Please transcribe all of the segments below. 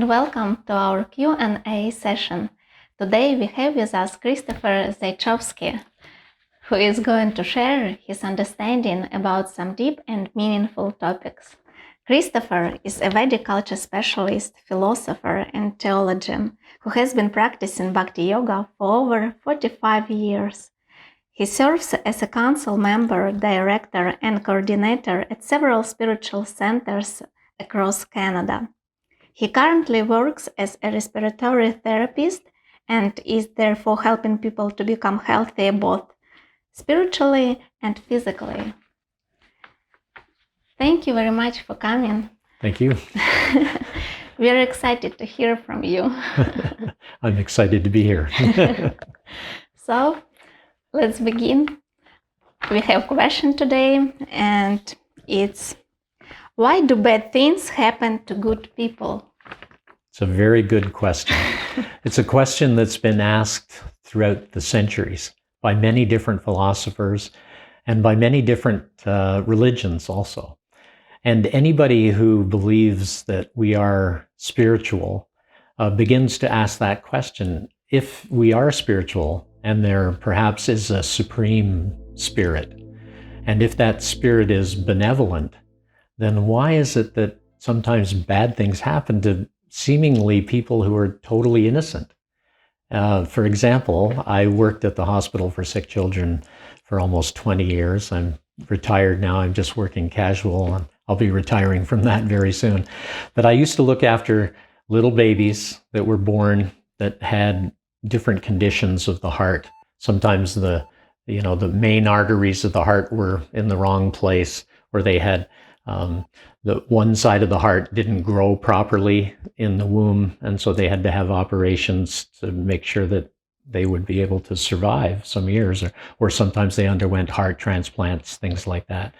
and welcome to our Q&A session. Today we have with us Christopher Zaychovsky, who is going to share his understanding about some deep and meaningful topics. Christopher is a Vedic culture specialist, philosopher, and theologian who has been practicing Bhakti Yoga for over 45 years. He serves as a council member, director, and coordinator at several spiritual centers across Canada. He currently works as a respiratory therapist and is therefore helping people to become healthier both spiritually and physically. Thank you very much for coming. Thank you. We are excited to hear from you. I'm excited to be here. So, let's begin. We have a question today, and it's, why do bad things happen to good people? It's a very good question. It's a question that's been asked throughout the centuries by many different philosophers and by many different religions also. And anybody who believes that we are spiritual begins to ask that question. If we are spiritual and there perhaps is a supreme spirit, and if that spirit is benevolent, then why is it that sometimes bad things happen to seemingly people who are totally innocent? For example, I worked at the hospital for sick children for almost 20 years. I'm retired now. I'm just working casual, and I'll be retiring from that very soon. But I used to look after little babies that were born that had different conditions of the heart. Sometimes the main arteries of the heart were in the wrong place, or they had the one side of the heart didn't grow properly in the womb, and so they had to have operations to make sure that they would be able to survive some years, or sometimes they underwent heart transplants, things like that.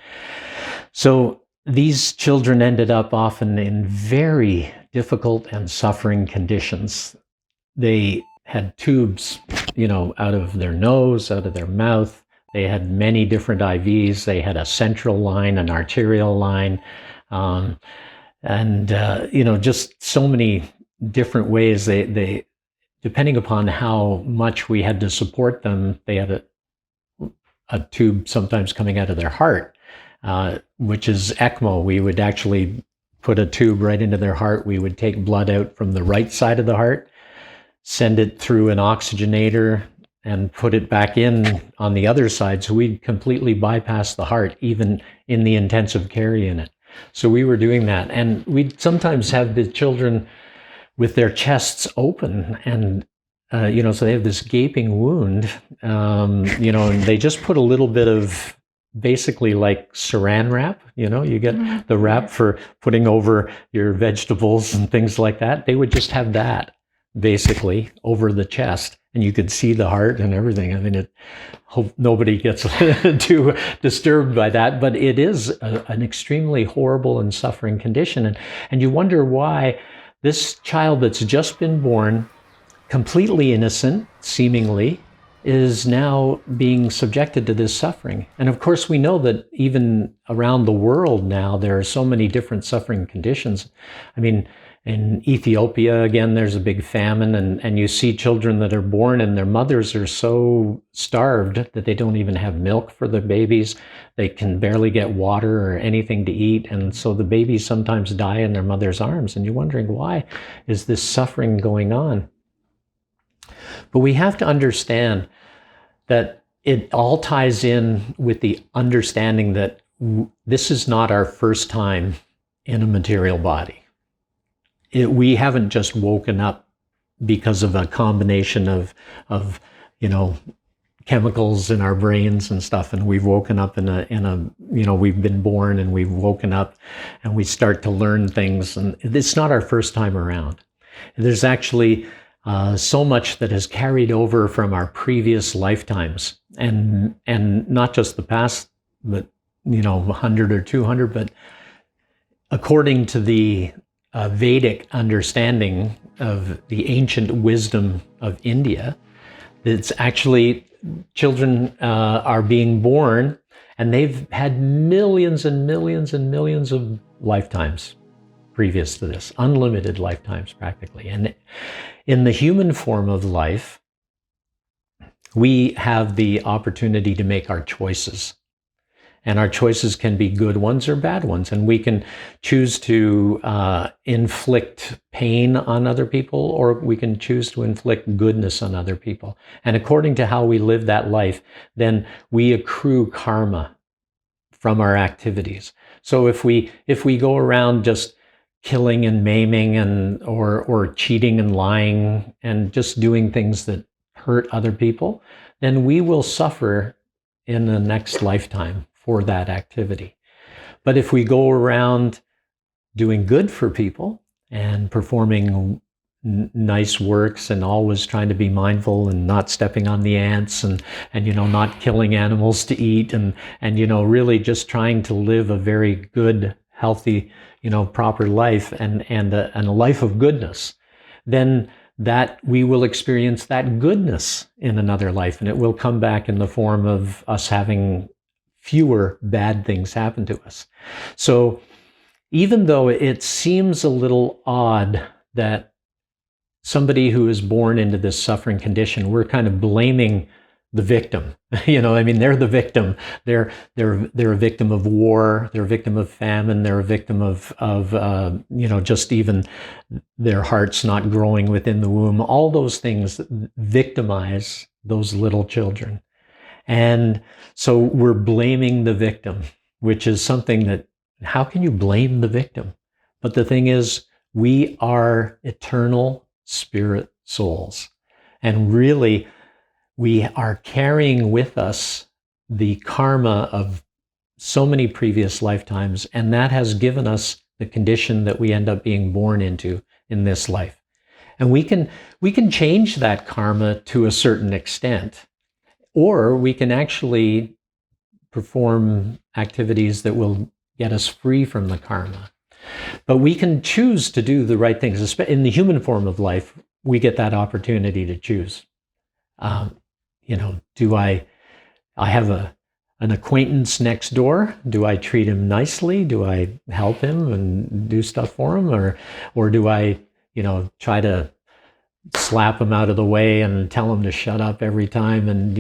So these children ended up often in very difficult and suffering conditions. They had tubes, out of their nose, out of their mouth. They had many different IVs. They had a central line, an arterial line, just so many different ways. They depending upon how much we had to support them, they had a tube sometimes coming out of their heart, which is ECMO. We would actually put a tube right into their heart. We would take blood out from the right side of the heart, send it through an oxygenator, and put it back in on the other side. So we'd completely bypass the heart, even in the intensive care unit. So we were doing that. And we'd sometimes have the children with their chests open, and, so they have this gaping wound, and they just put a little bit of basically like saran wrap, you get the wrap for putting over your vegetables and things like that. They would just have that basically over the chest, and you could see the heart and everything. I mean, hope nobody gets too disturbed by that, but it is an extremely horrible and suffering condition. And you wonder why this child that's just been born, completely innocent, seemingly, is now being subjected to this suffering. And of course, we know that even around the world now, there are so many different suffering conditions. I mean, in Ethiopia, again, there's a big famine, and you see children that are born and their mothers are so starved that they don't even have milk for the babies. They can barely get water or anything to eat, and so the babies sometimes die in their mother's arms, and you're wondering, why is this suffering going on? But we have to understand that it all ties in with the understanding that this is not our first time in a material body. We haven't just woken up because of a combination of chemicals in our brains and stuff, and we've woken up in a we've been born and we've woken up and we start to learn things, and it's not our first time around. There's actually so much that has carried over from our previous lifetimes, and not just the past, but 100 or 200, but according to the Vedic understanding of the ancient wisdom of India, it's actually children are being born, and they've had millions and millions and millions of lifetimes. previous to this, unlimited lifetimes practically. And in the human form of life, we have the opportunity to make our choices. And our choices can be good ones or bad ones. And we can choose to inflict pain on other people, or we can choose to inflict goodness on other people. And according to how we live that life, then we accrue karma from our activities. So if we go around just killing and maiming and or cheating and lying and just doing things that hurt other people, then we will suffer in the next lifetime for that activity. But if we go around doing good for people and performing nice works and always trying to be mindful and not stepping on the ants and not killing animals to eat and really just trying to live a very good, healthy, proper life and a life of goodness, then that we will experience that goodness in another life, and it will come back in the form of us having fewer bad things happen to us. So even though it seems a little odd that somebody who is born into this suffering condition, we're kind of blaming the victim. They're the victim. They're a victim of war. They're a victim of famine. They're a victim of just even their hearts not growing within the womb. All those things victimize those little children. And so we're blaming the victim, which is something that, how can you blame the victim? But the thing is, we are eternal spirit souls. And really, we are carrying with us the karma of so many previous lifetimes, and that has given us the condition that we end up being born into in this life. And we can change that karma to a certain extent. Or we can actually perform activities that will get us free from the karma. But we can choose to do the right things. In the human form of life, we get that opportunity to choose. Do I have an acquaintance next door? Do I treat him nicely? Do I help him and do stuff for him? Or do I, try to slap him out of the way and tell him to shut up every time and,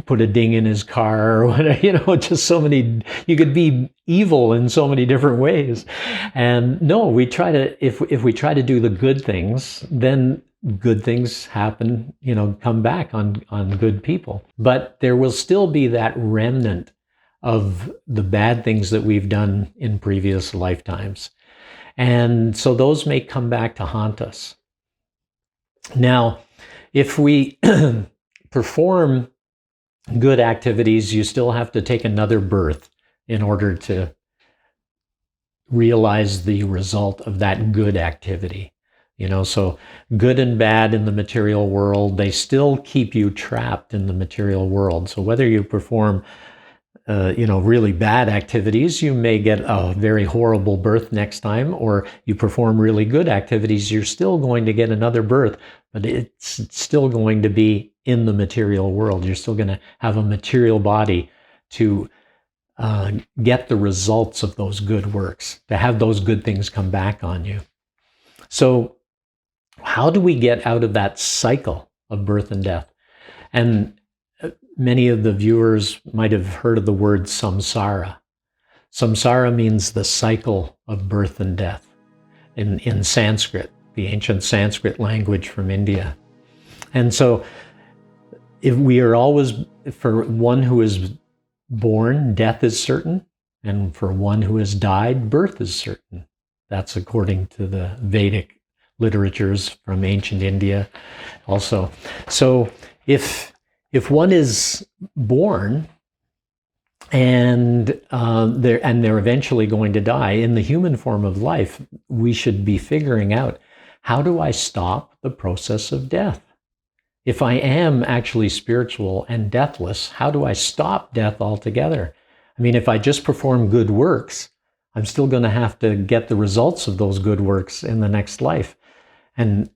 put a ding in his car or whatever, just so many, you could be evil in so many different ways. And no, we try to, if we try to do the good things, then good things happen, come back on good people. But there will still be that remnant of the bad things that we've done in previous lifetimes. And so those may come back to haunt us. Now, if we perform good activities, you still have to take another birth in order to realize the result of that good activity. So good and bad in the material world, they still keep you trapped in the material world. So whether you perform really bad activities, you may get a very horrible birth next time, or you perform really good activities, you're still going to get another birth, but it's still going to be in the material world. You're still going to have a material body to get the results of those good works, to have those good things come back on you. So how do we get out of that cycle of birth and death? And many of the viewers might have heard of the word samsara. Samsara means the cycle of birth and death in Sanskrit, the ancient Sanskrit language from India. And so if we are always, for one who is born, death is certain, and for one who has died, birth is certain. That's according to the Vedic literatures from ancient India also. So if one is born and they're eventually going to die, in the human form of life, we should be figuring out, how do I stop the process of death? If I am actually spiritual and deathless, how do I stop death altogether? I mean, if I just perform good works, I'm still going to have to get the results of those good works in the next life. And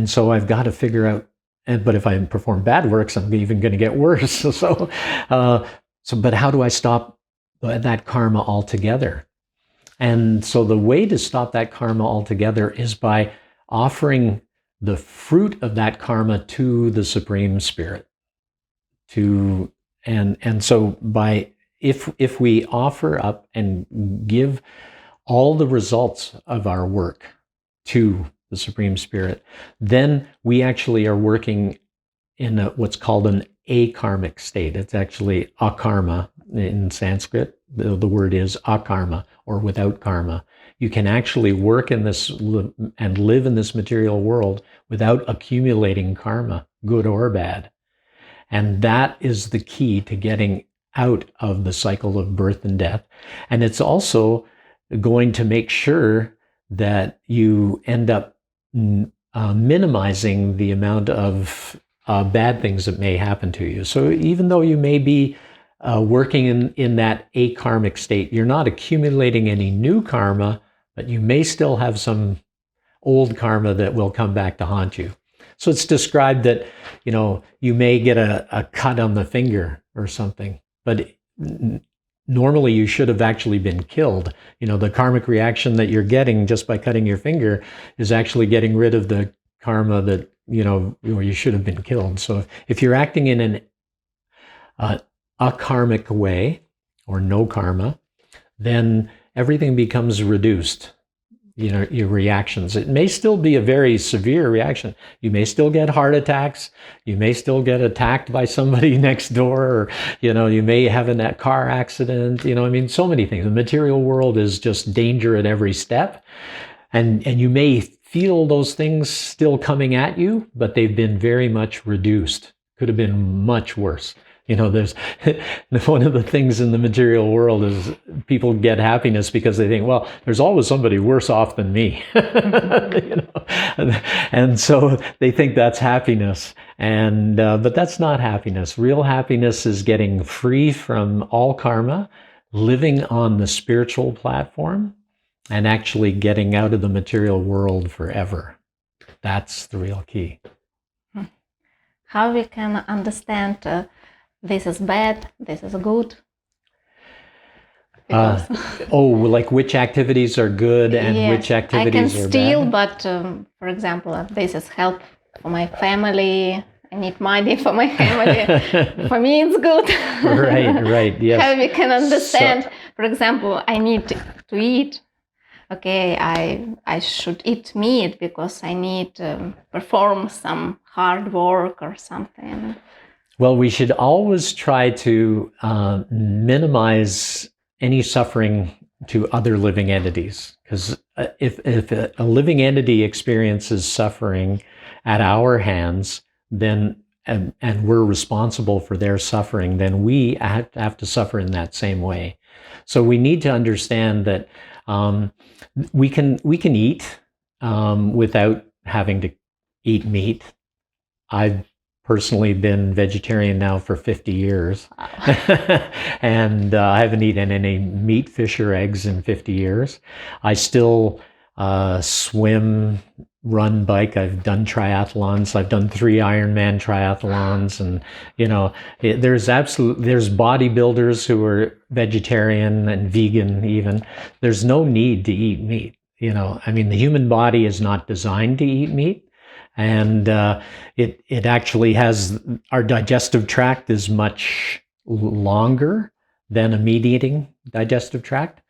so I've got to figure out, but if I perform bad works, I'm even going to get worse. But how do I stop that karma altogether? And so the way to stop that karma altogether is by offering the fruit of that karma to the Supreme Spirit. And so if we offer up and give all the results of our work to the Supreme Spirit, then we actually are working in what's called an akarmic state. It's actually akarma in Sanskrit. The word is akarma, or without karma. You can actually work in this and live in this material world without accumulating karma, good or bad. And that is the key to getting out of the cycle of birth and death. And it's also going to make sure that you end up minimizing the amount of bad things that may happen to you. So even though you may be working in that akarmic state, you're not accumulating any new karma, but you may still have some old karma that will come back to haunt you. So it's described that, you may get a cut on the finger or something, but normally you should have actually been killed. The karmic reaction that you're getting just by cutting your finger is actually getting rid of the karma that, you should have been killed. So if you're acting in an akarmic way, or no karma, then everything becomes reduced. Your reactions. It may still be a very severe reaction. You may still get heart attacks. You may still get attacked by somebody next door, or, you may have a car accident. So many things. The material world is just danger at every step. And you may feel those things still coming at you, but they've been very much reduced. Could have been much worse. There's one of the things in the material world is people get happiness because they think, well, there's always somebody worse off than me. And so they think that's happiness. And but that's not happiness. Real happiness is getting free from all karma, living on the spiritual platform, and actually getting out of the material world forever. That's the real key. How we can understand this is bad, this is good? Like which activities are good and which activities are bad? I can steal, but for example, this is help for my family. I need money for my family. For me, it's good. Right, yes. How we can understand, for example, I need to eat. Okay, I should eat meat because I need to perform some hard work or something. Well, we should always try to minimize any suffering to other living entities. Because if a living entity experiences suffering at our hands, then and we're responsible for their suffering, then we have to suffer in that same way. So we need to understand that we can eat without having to eat meat. I've personally been vegetarian now for 50 years. And I haven't eaten any meat, fish, or eggs in 50 years. I still swim, run, bike. I've done triathlons. I've done 3 Ironman triathlons. And, there's bodybuilders who are vegetarian and vegan even. There's no need to eat meat. The human body is not designed to eat meat. And it actually has, our digestive tract is much longer than a meat-eating digestive tract.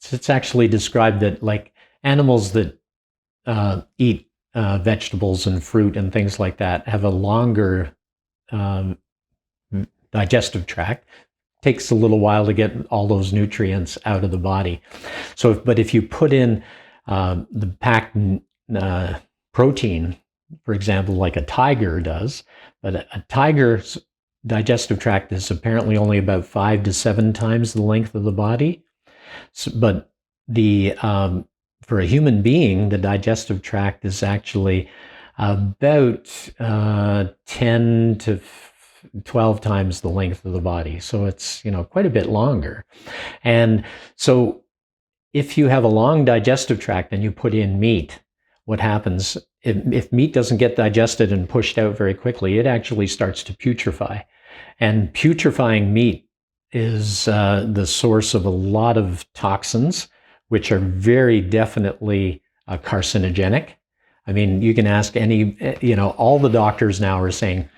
So it's actually described that like animals that eat vegetables and fruit and things like that have a longer digestive tract. Takes a little while to get all those nutrients out of the body. But if you put in the packed protein, for example, like a tiger does, but a tiger's digestive tract is apparently only about 5 to 7 times the length of the body. But for a human being, the digestive tract is actually about 10 to 12 times the length of the body. So it's, quite a bit longer. And so if you have a long digestive tract and you put in meat, what happens, if meat doesn't get digested and pushed out very quickly, it actually starts to putrefy. And putrefying meat is the source of a lot of toxins, which are very definitely carcinogenic. I mean, you can ask any, all the doctors now are saying,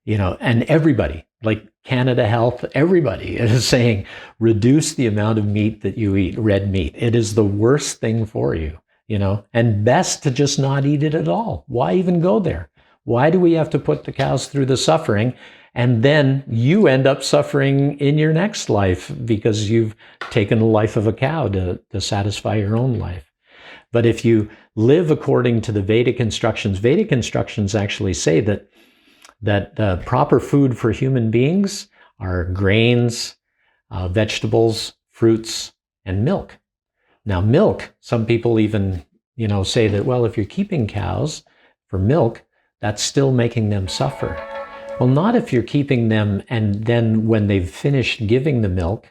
and everybody, like Canada Health, everybody is saying, reduce the amount of meat that you eat, red meat. It is the worst thing for you, and best to just not eat it at all. Why even go there? Why do we have to put the cows through the suffering? And then you end up suffering in your next life because you've taken the life of a cow to satisfy your own life. But if you live according to the Vedic instructions actually say that proper food for human beings are grains, vegetables, fruits, and milk. Now, milk, some people even, say that, well, if you're keeping cows for milk, that's still making them suffer. Well, not if you're keeping them and then when they've finished giving the milk,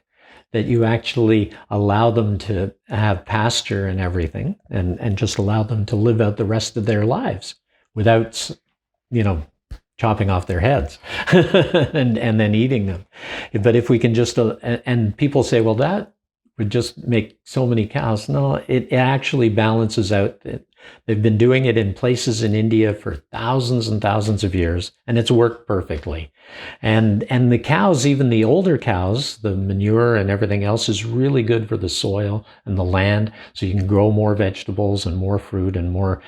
that you actually allow them to have pasture and everything and just allow them to live out the rest of their lives without, chopping off their heads and then eating them. But if we can just, and people say, well, that would just make so many cows. No, it actually balances out. They've been doing it in places in India for thousands and thousands of years, and it's worked perfectly. And the cows, even the older cows, the manure and everything else is really good for the soil and the land, so you can grow more vegetables and more fruit and more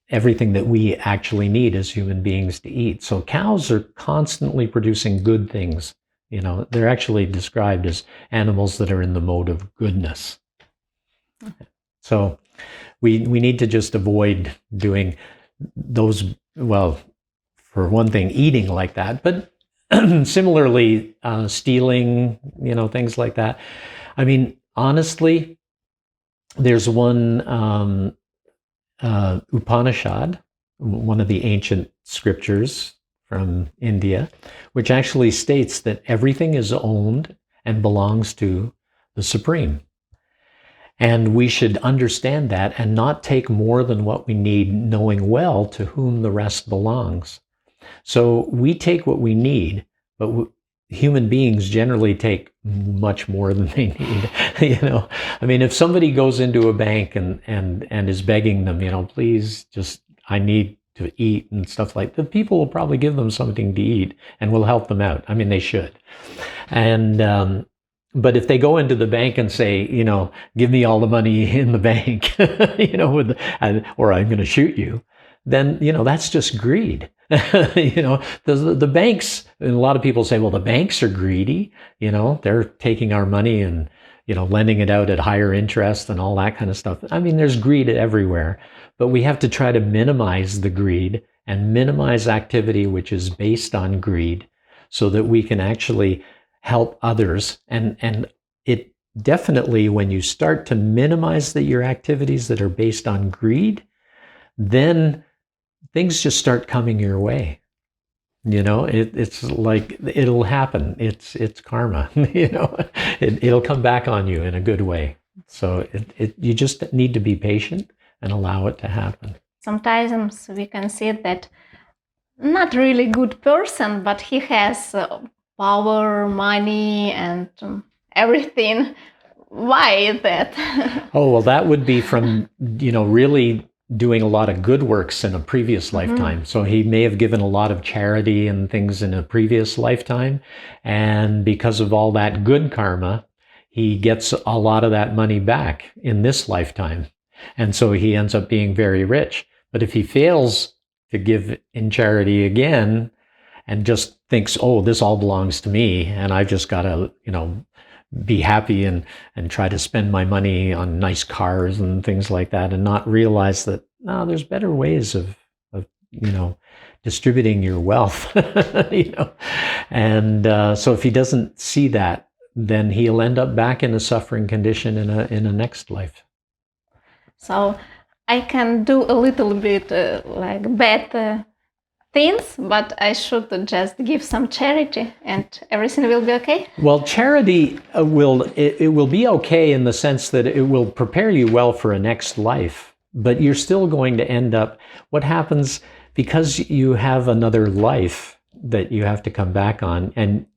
everything that we actually need as human beings to eat. So cows are constantly producing good things. They're actually described as animals that are in the mode of goodness. So we need to just avoid doing those, well, for one thing, eating like that, but similarly, stealing, things like that. I mean, honestly, there's one Upanishad, one of the ancient scriptures from India, which actually states that everything is owned and belongs to the Supreme. And we should understand that and not take more than what we need, knowing well to whom the rest belongs. So we take what we need, but human beings generally take much more than they need. I mean, if somebody goes into a bank and is begging them, please just, I need to eat and stuff like that, people will probably give them something to eat and will help them out. I mean, they should. And, but if they go into the bank and say, give me all the money in the bank, or I'm going to shoot you, then, that's just greed. The banks, and a lot of people say, well, the banks are greedy, they're taking our money and, lending it out at higher interest and all that kind of stuff. I mean, there's greed everywhere, but we have to try to minimize the greed and minimize activity which is based on greed so that we can actually help others. And it definitely, when you start to minimize your activities that are based on greed, then things just start coming your way. It's like it'll happen. It's karma. It'll come back on you in a good way. So you just need to be patient and allow it to happen. Sometimes we can see that not really good person, but he has power, money, and everything. Why is that? Oh, well, that would be from, really doing a lot of good works in a previous lifetime. So he may have given a lot of charity and things in a previous lifetime. And because of all that good karma, he gets a lot of that money back in this lifetime. And so he ends up being very rich. But if he fails to give in charity again and just thinks, oh, this all belongs to me, and I've just got to, be happy and try to spend my money on nice cars and things like that, and not realize that, no, there's better ways of distributing your wealth, And so if he doesn't see that, then he'll end up back in a suffering condition in a next life. So I can do a little bit like bad things, but I should just give some charity and everything will be okay? Well, charity will be okay in the sense that it will prepare you well for a next life, but you're still going to end up, what happens because you have another life that you have to come back on, and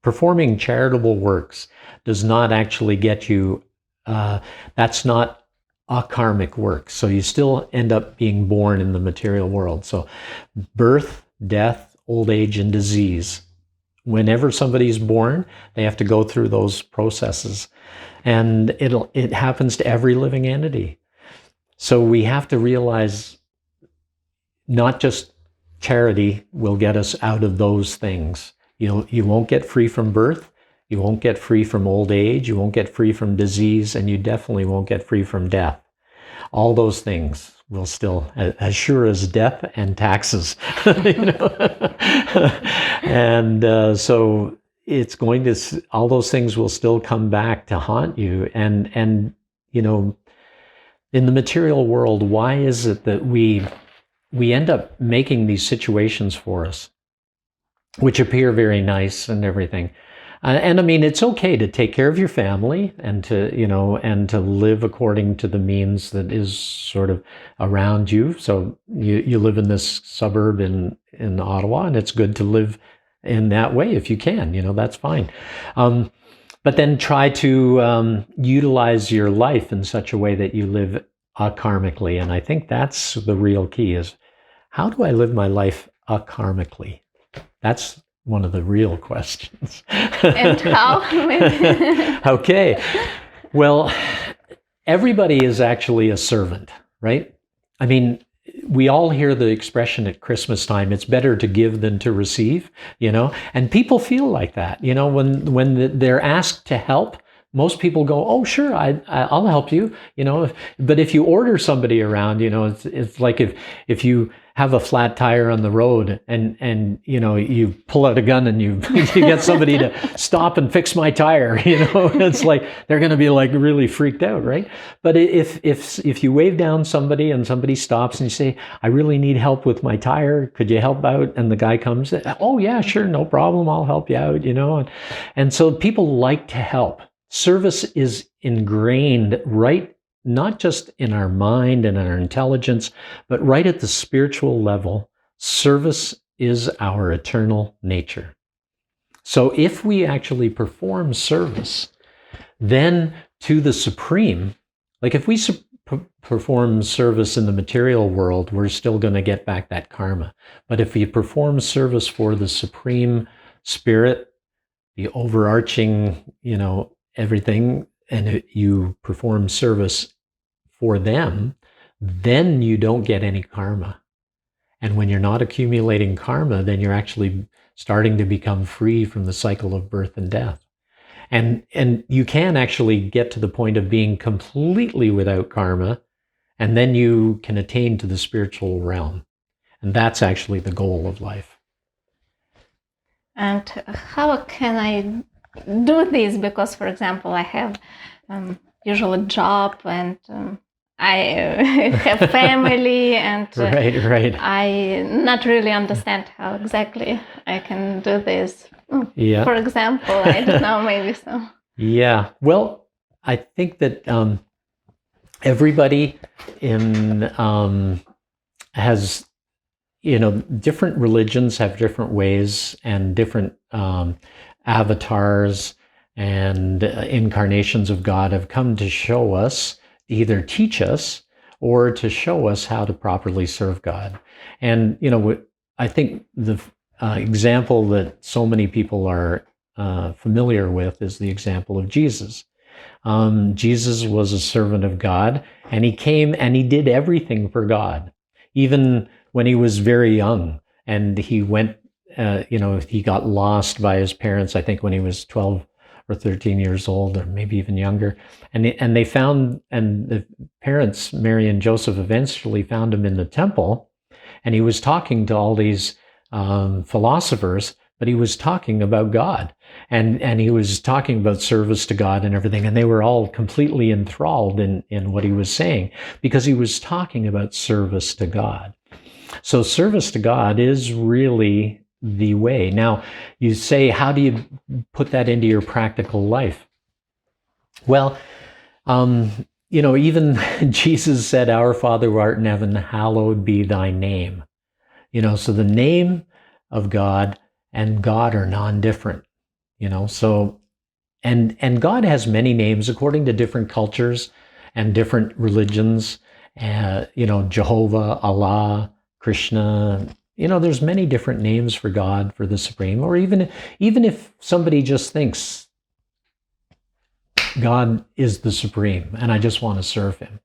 performing charitable works does not actually get you That's not akarmic work. So you still end up being born in the material world. So birth, death, old age, and disease. Whenever somebody's born, they have to go through those processes. And it happens to every living entity. So we have to realize not just charity will get us out of those things. You won't get free from birth. You won't get free from old age. You won't get free from disease. And you definitely won't get free from death. All those things will still, as sure as death and taxes. And so it's going to, all those things will still come back to haunt you. And in the material world, why is it that we end up making these situations for us, which appear very nice and everything? And I mean, it's okay to take care of your family and to live according to the means that is sort of around you. So you live in this suburb in Ottawa, and it's good to live in that way if you can. That's fine. But then try to utilize your life in such a way that you live akarmically. And I think that's the real key: is how do I live my life akarmically? That's one of the real questions. And how? Okay. Well, everybody is actually a servant, right? I mean, we all hear the expression at Christmas time, it's better to give than to receive, and people feel like that, when they're asked to help. Most people go, oh, sure, I'll help you, But if you order somebody around, it's like if you have a flat tire on the road and you pull out a gun and you get somebody to stop and fix my tire, it's like they're going to be like really freaked out, right? But if you wave down somebody and somebody stops and you say, I really need help with my tire, could you help out? And the guy comes, oh yeah, sure, no problem, I'll help you out, and so people like to help. Service is ingrained right, not just in our mind and in our intelligence, but right at the spiritual level. Service is our eternal nature. So if we actually perform service, then to the Supreme, like if we perform service in the material world, we're still going to get back that karma. But if we perform service for the Supreme Spirit, the overarching, everything, and you perform service for them, then you don't get any karma. And when you're not accumulating karma, then you're actually starting to become free from the cycle of birth and death. And you can actually get to the point of being completely without karma, and then you can attain to the spiritual realm. And that's actually the goal of life. And how can I do this? Because, for example, I have usually a job and I have family and right. I not really understand how exactly I can do this. Yeah. For example, I don't know, maybe so. Yeah. Well, I think that everybody has, different religions have different ways and different avatars and incarnations of God have come to show us, either teach us or to show us how to properly serve God. And, I think the example that so many people are familiar with is the example of Jesus. Jesus was a servant of God, and he came and he did everything for God, even when he was very young. And he went, he got lost by his parents, I think when he was 12 or 13 years old, or maybe even younger. And they found, and the parents, Mary and Joseph, eventually found him in the temple. And he was talking to all these philosophers, but he was talking about God. And he was talking about service to God and everything. And they were all completely enthralled in what he was saying, because he was talking about service to God. So service to God is really the way. Now, you say, how do you put that into your practical life? Well, even Jesus said, Our Father who art in heaven, hallowed be thy name. So the name of God and God are non-different, so And God has many names according to different cultures and different religions. Jehovah, Allah, Krishna. There's many different names for God, for the Supreme. Or even if somebody just thinks God is the Supreme and I just want to serve Him.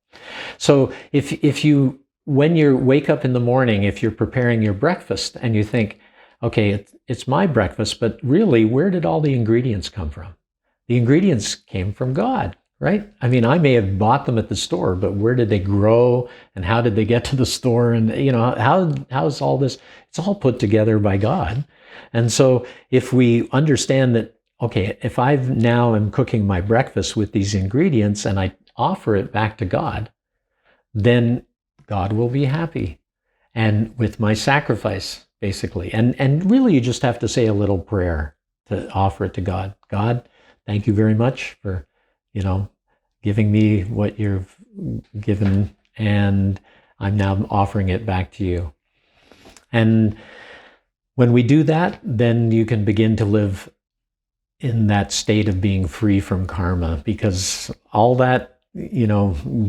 So if you, when you wake up in the morning, if you're preparing your breakfast and you think, okay, it's my breakfast, but really, where did all the ingredients come from? The ingredients came from God, right? I mean, I may have bought them at the store, but where did they grow and how did they get to the store? And, how's all this? It's all put together by God. And so if we understand that, okay, if I now am cooking my breakfast with these ingredients and I offer it back to God, then God will be happy. And with my sacrifice, basically. And really, you just have to say a little prayer to offer it to God. God, thank you very much for, giving me what you've given, and I'm now offering it back to you. And when we do that, then you can begin to live in that state of being free from karma, because all that,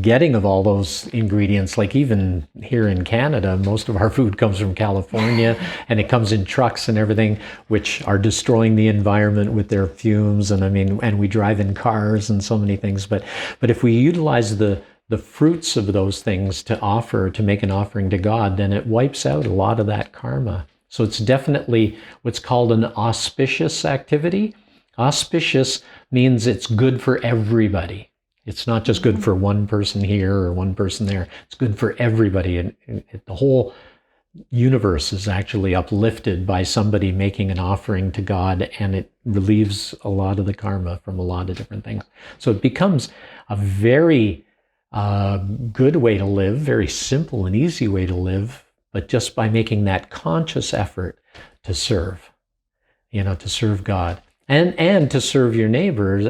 getting of all those ingredients, like even here in Canada, most of our food comes from California and it comes in trucks and everything, which are destroying the environment with their fumes. And we drive in cars and so many things. But if we utilize the fruits of those things to make an offering to God, then it wipes out a lot of that karma. So it's definitely what's called an auspicious activity. Auspicious means it's good for everybody. It's not just good for one person here or one person there. It's good for everybody. And the whole universe is actually uplifted by somebody making an offering to God, and it relieves a lot of the karma from a lot of different things. So it becomes a very good way to live, very simple and easy way to live, but just by making that conscious effort to serve, to serve God. And to serve your neighbors,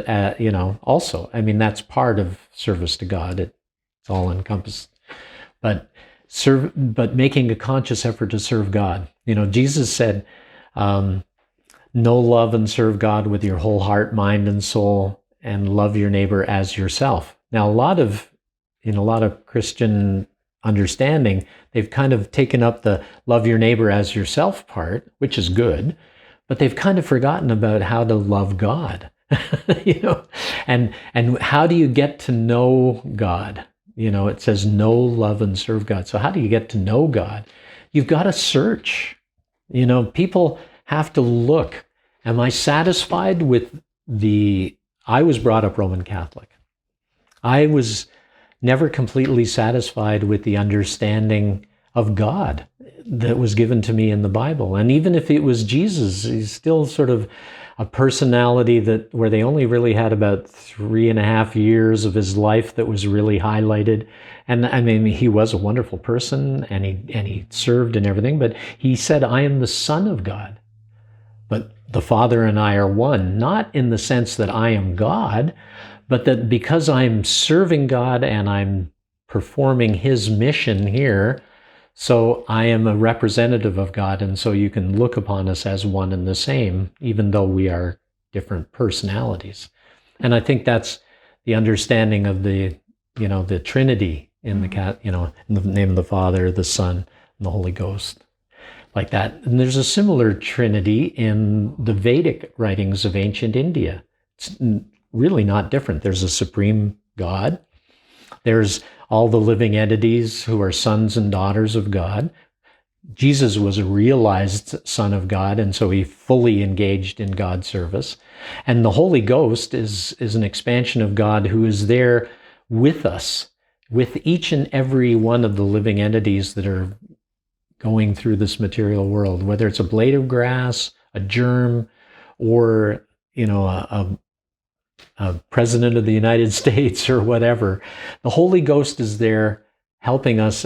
also. I mean, that's part of service to God. It's all encompassed. But making a conscious effort to serve God. Jesus said, know, love, and serve God with your whole heart, mind, and soul, and love your neighbor as yourself. Now, in a lot of Christian understanding, they've kind of taken up the love your neighbor as yourself part, which is good. But they've kind of forgotten about how to love God, and how do you get to know God? It says know, love, and serve God. So how do you get to know God? You've got to search. People have to look. Am I satisfied with I was brought up Roman Catholic. I was never completely satisfied with the understanding of God that was given to me in the Bible. And even if it was Jesus, he's still sort of a personality where they only really had about 3.5 years of his life that was really highlighted. And I mean, he was a wonderful person and he served and everything, but he said, I am the Son of God. But the Father and I are one, not in the sense that I am God, but that because I'm serving God and I'm performing his mission here, so I am a representative of God, and so you can look upon us as one and the same, even though we are different personalities. And I think that's the understanding of the Trinity in in the name of the Father, the Son, and the Holy Ghost, like that. And there's a similar Trinity in the Vedic writings of ancient India. It's really not different. There's a supreme God. There's all the living entities who are sons and daughters of God. Jesus was a realized Son of God, and so he fully engaged in God's service. And the Holy Ghost is an expansion of God who is there with us, with each and every one of the living entities that are going through this material world, whether it's a blade of grass, a germ, or a president of the United States or whatever. The Holy Ghost is there helping us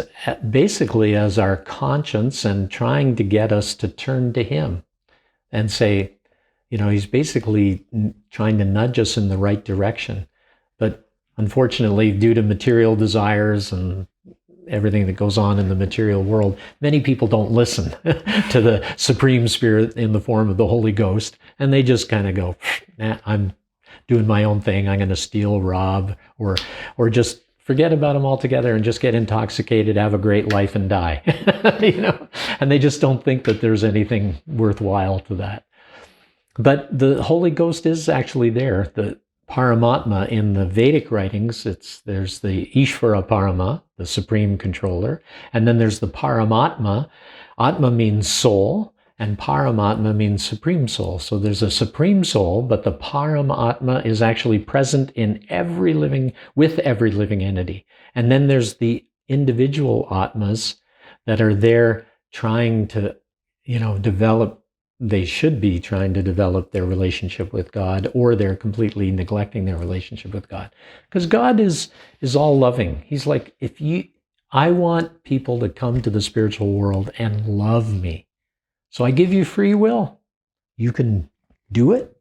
basically as our conscience and trying to get us to turn to him and say, he's basically trying to nudge us in the right direction. But unfortunately, due to material desires and everything that goes on in the material world, many people don't listen to the Supreme Spirit in the form of the Holy Ghost, and they just kind of go, nah, doing my own thing. I'm going to steal, rob, or just forget about them altogether and just get intoxicated, have a great life, and die. And they just don't think that there's anything worthwhile to that. But the Holy Ghost is actually there. The Paramatma in the Vedic writings, there's the Ishvara Parama, the supreme controller, and then there's the Paramatma. Atma means soul, and Paramatma means supreme soul. So there's a supreme soul, but the Paramatma is actually present in with every living entity. And then there's the individual Atmas that are there trying to, they should be trying to develop their relationship with God, or they're completely neglecting their relationship with God. Because God is all loving. He's like, I want people to come to the spiritual world and love me. So I give you free will. You can do it.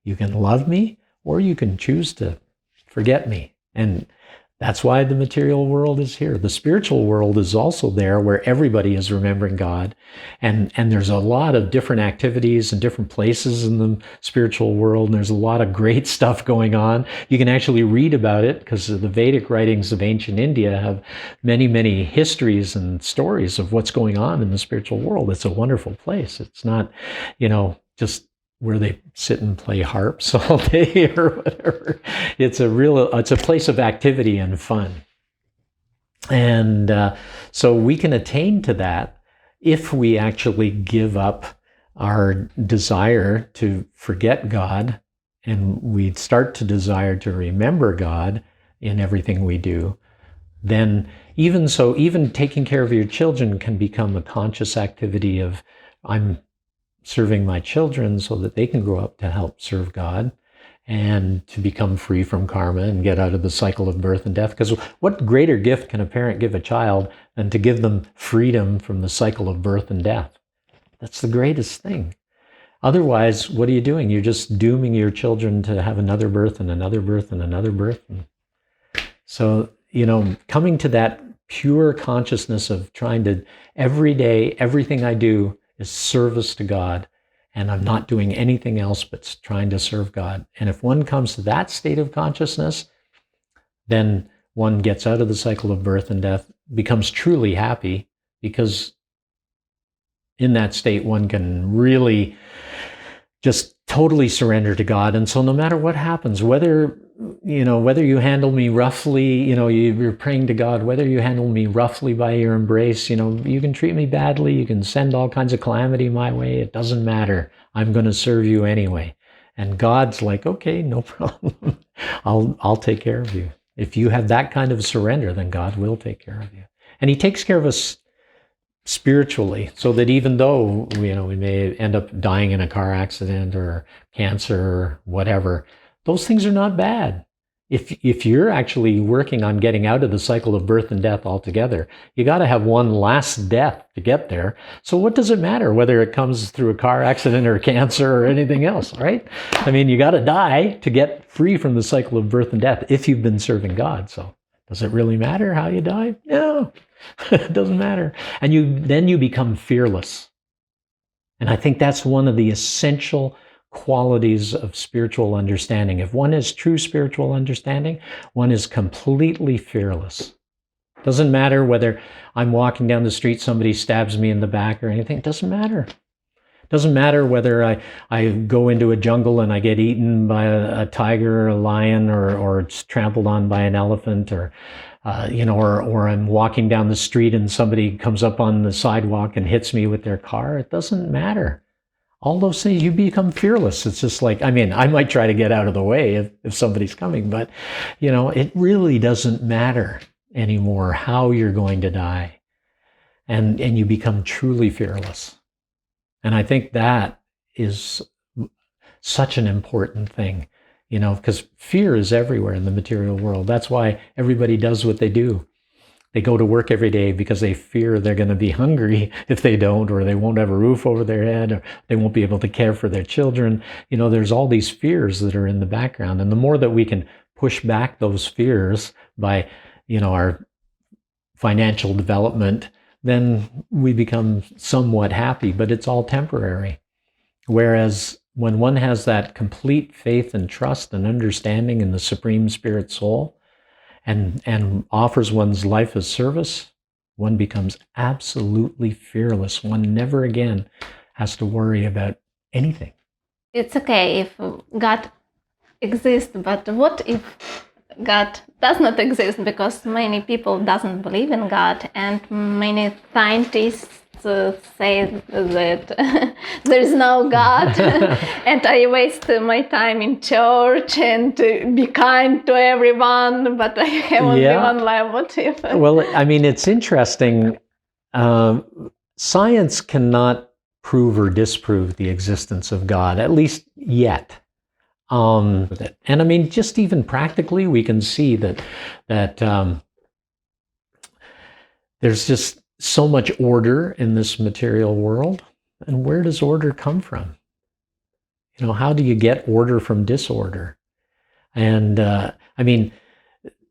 You can love me, or you can choose to forget me. And that's why the material world is here. The spiritual world is also there, where everybody is remembering God. And there's a lot of different activities and different places in the spiritual world. And there's a lot of great stuff going on. You can actually read about it, because the Vedic writings of ancient India have many, many histories and stories of what's going on in the spiritual world. It's a wonderful place. It's not, just where they sit and play harps all day or whatever. It's a place of activity and fun. And so we can attain to that if we actually give up our desire to forget God, and we start to desire to remember God in everything we do. Then even taking care of your children can become a conscious activity of, I'm serving my children so that they can grow up to help serve God and to become free from karma and get out of the cycle of birth and death. Because what greater gift can a parent give a child than to give them freedom from the cycle of birth and death? That's the greatest thing. Otherwise, what are you doing? You're just dooming your children to have another birth and another birth and another birth. And so, coming to that pure consciousness of trying to, every day, everything I do is service to God, and I'm not doing anything else but trying to serve God. And if one comes to that state of consciousness, then one gets out of the cycle of birth and death, becomes truly happy, because in that state one can really just totally surrender to God. And so no matter what happens, whether you handle me roughly, you're praying to God, whether you handle me roughly by your embrace, you can treat me badly, you can send all kinds of calamity my way, it doesn't matter. I'm going to serve you anyway. And God's like, okay, no problem. I'll take care of you. If you have that kind of surrender, then God will take care of you. And he takes care of us spiritually, so that even though we may end up dying in a car accident or cancer or whatever, those things are not bad. If you're actually working on getting out of the cycle of birth and death altogether, you got to have one last death to get there. So what does it matter whether it comes through a car accident or cancer or anything else, right? I mean, you got to die to get free from the cycle of birth and death if you've been serving God. So does it really matter how you die? No. It doesn't matter. And then you become fearless. And I think that's one of the essential qualities of spiritual understanding. If one has true spiritual understanding, one is completely fearless. Doesn't matter whether I'm walking down the street, somebody stabs me in the back or anything. It doesn't matter. It doesn't matter whether I go into a jungle and I get eaten by a tiger or a lion, or it's trampled on by an elephant, or I'm walking down the street and somebody comes up on the sidewalk and hits me with their car. It doesn't matter. All those things, you become fearless. It's just like, I might try to get out of the way if somebody's coming, but, it really doesn't matter anymore how you're going to die. And you become truly fearless. And I think that is such an important thing, because fear is everywhere in the material world. That's why everybody does what they do. They go to work every day because they fear they're going to be hungry if they don't, or they won't have a roof over their head, or they won't be able to care for their children. There's all these fears that are in the background. And the more that we can push back those fears by, our financial development, then we become somewhat happy, but it's all temporary. Whereas when one has that complete faith and trust and understanding in the Supreme Spirit Soul and offers one's life as service, one becomes absolutely fearless. One never again has to worry about anything. It's okay if God exists, but what if God does not exist? Because many people doesn't believe in God, and many scientists say that there is no God, and I waste my time in church and be kind to everyone, but I have only one life. What if? Well, I mean, it's interesting. Science cannot prove or disprove the existence of God, at least yet. And I mean, just even practically, we can see that there's just so much order in this material world. And where does order come from? You know, how do you get order from disorder? And I mean,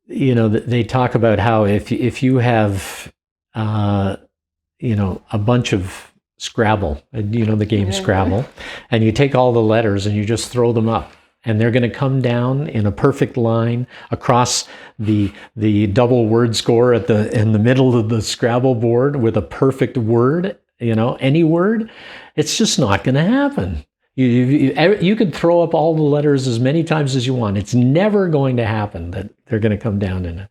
you know, they talk about how if you have, you know, a bunch of Scrabble, you know, the game Scrabble, and you take all the letters and you just throw them up, and they're going to come down in a perfect line across the double word score in the middle of the Scrabble board with a perfect word, you know, any word. It's just not going to happen. You can throw up all the letters as many times as you want. It's never going to happen that they're going to come down in it.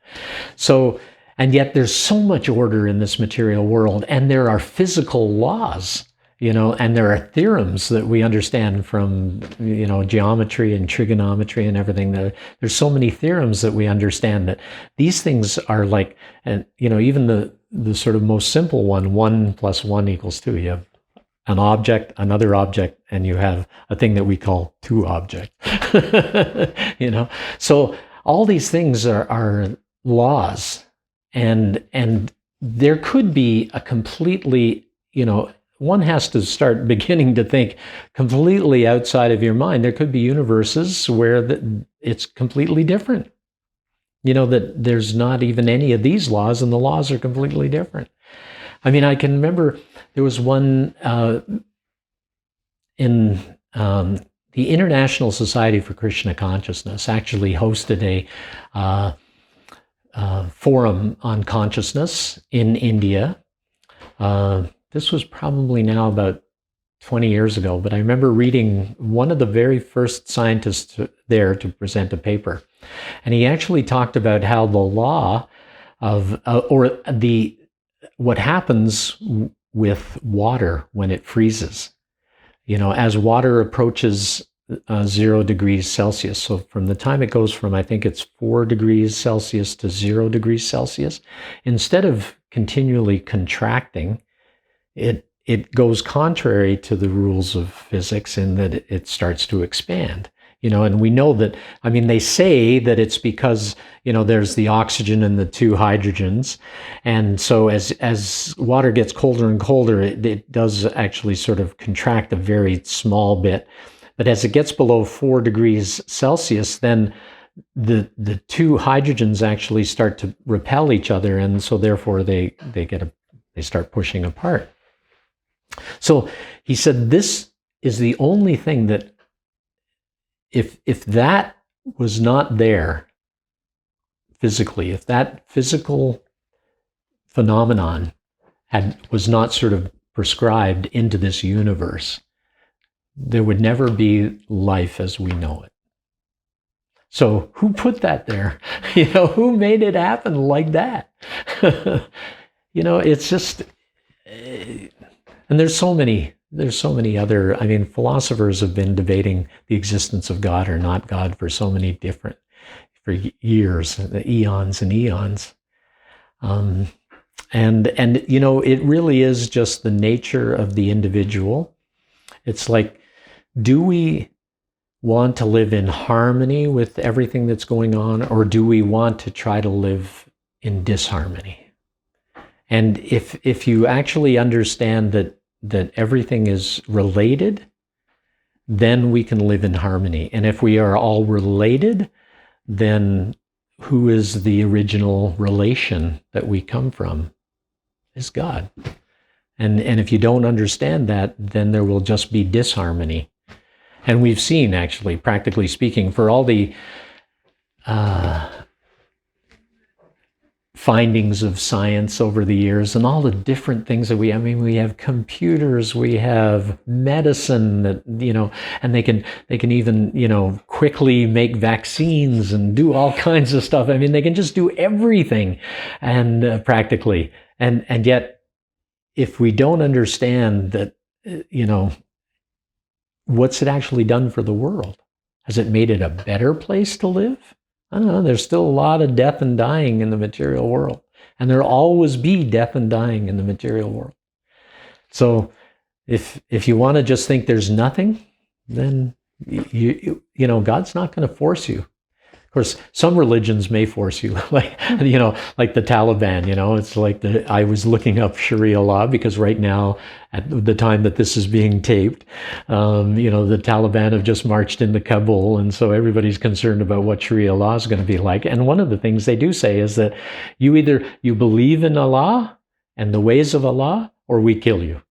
So, and yet there's so much order in this material world, and there are physical laws, you know, and there are theorems that we understand from, you know, geometry and trigonometry and everything. There's so many theorems that we understand that these things are like, and, you know, even the sort of most simple one, 1 + 1 = 2. You have an object, another object, and you have a thing that we call two objects, you know. So all these things are laws, and there could be a completely, you know, one has to start beginning to think completely outside of your mind. There could be universes where it's completely different. You know, that there's not even any of these laws, and the laws are completely different. I mean, I can remember there was one in the International Society for Krishna Consciousness actually hosted a forum on consciousness in India. This was probably now about 20 years ago, but I remember reading one of the very first scientists there to present a paper. And he actually talked about how the law of, what happens with water when it freezes. You know, as water approaches 0 degrees Celsius, so from the time it goes from, I think it's 4 degrees Celsius to 0 degrees Celsius, instead of continually contracting, it goes contrary to the rules of physics in that it starts to expand. You know, and we know that, I mean, they say that it's because, you know, there's the oxygen and the 2 hydrogens. And so as water gets colder and colder, it does actually sort of contract a very small bit. But as it gets below 4 degrees Celsius, then the 2 hydrogens actually start to repel each other. And so therefore they start pushing apart. So he said, this is the only thing that, if that was not there physically, if that physical phenomenon was not sort of prescribed into this universe, there would never be life as we know it. So who put that there? You know, who made it happen like that? You know, it's just, and there's so many other, I mean, philosophers have been debating the existence of God or not God for so many for years, eons and eons. And you know, it really is just the nature of the individual. It's like, do we want to live in harmony with everything that's going on, or do we want to try to live in disharmony? And if you actually understand that everything is related, then we can live in harmony. And if we are all related, then who is the original relation that we come from? Is God. And if you don't understand that, then there will just be disharmony. And we've seen, actually, practically speaking, for all the findings of science over the years and all the different things that we have computers, we have medicine that, and they can even, quickly make vaccines and do all kinds of stuff. I mean, they can just do everything, and practically. And yet, if we don't understand that, what's it actually done for the world? Has it made it a better place to live? I don't know. There's still a lot of death and dying in the material world. And there'll always be death and dying in the material world. So if you want to just think there's nothing, then God's not going to force you. Of course, some religions may force you, like the Taliban. It's like I was looking up Sharia law because right now, at the time that this is being taped, the Taliban have just marched into Kabul, and so everybody's concerned about what Sharia law is going to be like. And one of the things they do say is that you believe in Allah and the ways of Allah, or we kill you.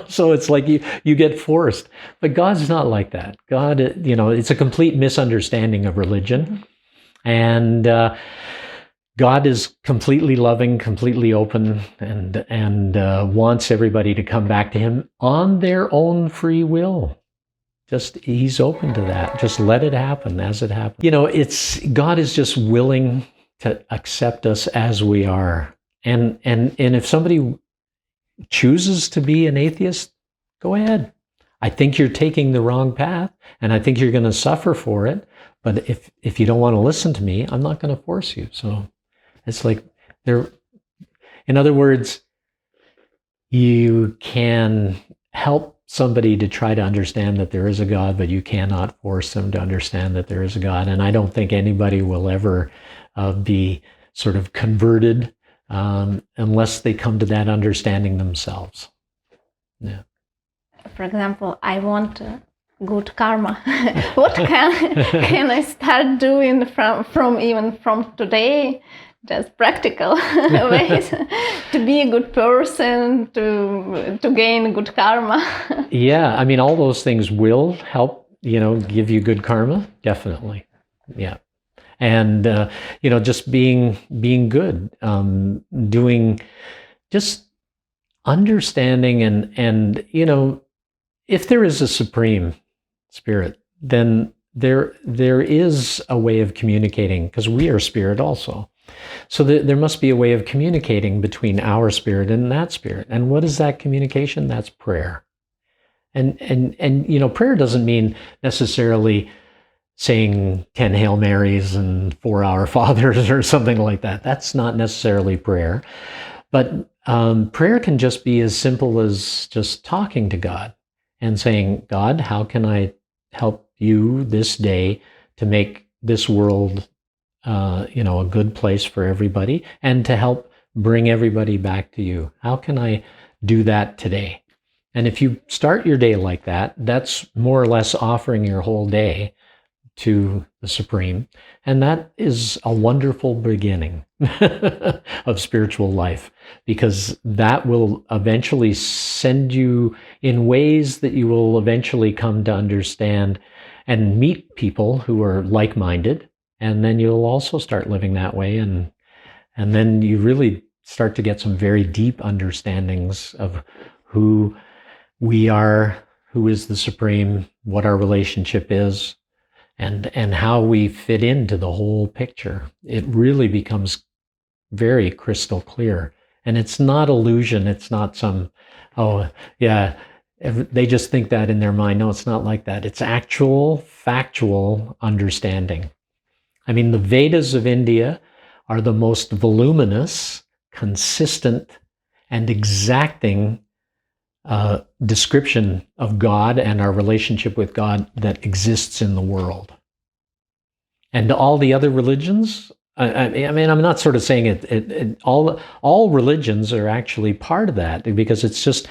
So it's like you get forced. But God's not like that. God, it's a complete misunderstanding of religion. And God is completely loving, completely open, and wants everybody to come back to Him on their own free will. He's open to that. Just let it happen as it happens. God is just willing to accept us as we are. And if somebody chooses to be an atheist, go ahead. I think you're taking the wrong path, and I think you're going to suffer for it. But if you don't want to listen to me, I'm not going to force you. So it's like in other words, you can help somebody to try to understand that there is a God, but you cannot force them to understand that there is a God. And I don't think anybody will ever be sort of converted unless they come to that understanding themselves. Yeah. For example, I want good karma. What can I start doing from today? Just practical ways to be a good person, to gain good karma. Yeah, I mean, all those things will help, give you good karma, definitely. Yeah. And, just being good, doing, just understanding and, if there is a supreme spirit, then there is a way of communicating, because we are spirit also. So there must be a way of communicating between our spirit and that spirit. And what is that communication? That's prayer. And prayer doesn't mean necessarily saying 10 Hail Marys and 4 Our Fathers or something like that. That's not necessarily prayer. But prayer can just be as simple as just talking to God and saying, God, how can I help you this day to make this world, a good place for everybody, and to help bring everybody back to you? How can I do that today? And if you start your day like that, that's more or less offering your whole day to the Supreme. And that is a wonderful beginning of spiritual life, because that will eventually send you in ways that you will eventually come to understand and meet people who are like-minded. And then you'll also start living that way. And then you really start to get some very deep understandings of who we are, who is the Supreme, what our relationship is, and how we fit into the whole picture. It really becomes very crystal clear. And it's not illusion. It's not some, they just think that in their mind. No, it's not like that. It's actual, factual understanding. I mean, the Vedas of India are the most voluminous, consistent, and exacting description of God and our relationship with God that exists in the world. And all the other religions, I mean, I'm not sort of saying all religions are actually part of that, because it's just,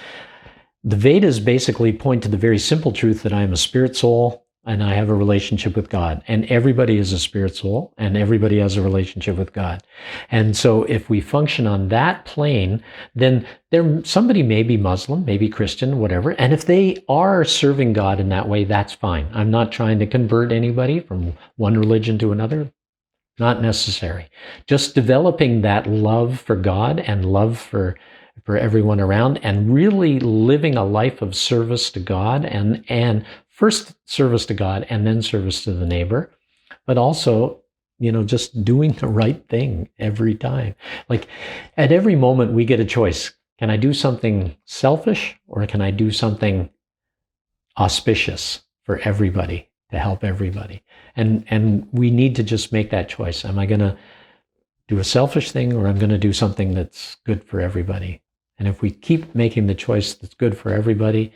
the Vedas basically point to the very simple truth that I am a spirit soul, and I have a relationship with God. And everybody is a spirit soul, and everybody has a relationship with God. And so if we function on that plane, then somebody may be Muslim, maybe Christian, whatever. And if they are serving God in that way, that's fine. I'm not trying to convert anybody from one religion to another. Not necessary. Just developing that love for God and love for everyone around, and really living a life of service to God, and first service to God and then service to the neighbor, but also, just doing the right thing every time. Like at every moment we get a choice. Can I do something selfish, or can I do something auspicious for everybody, to help everybody? And we need to just make that choice. Am I going to do a selfish thing, or I'm going to do something that's good for everybody? And if we keep making the choice that's good for everybody,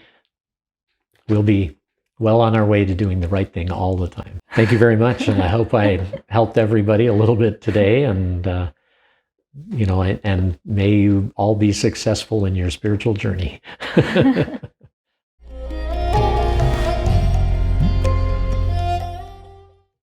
we'll be well on our way to doing the right thing all the time. Thank you very much. And I hope I helped everybody a little bit today. And, and may you all be successful in your spiritual journey.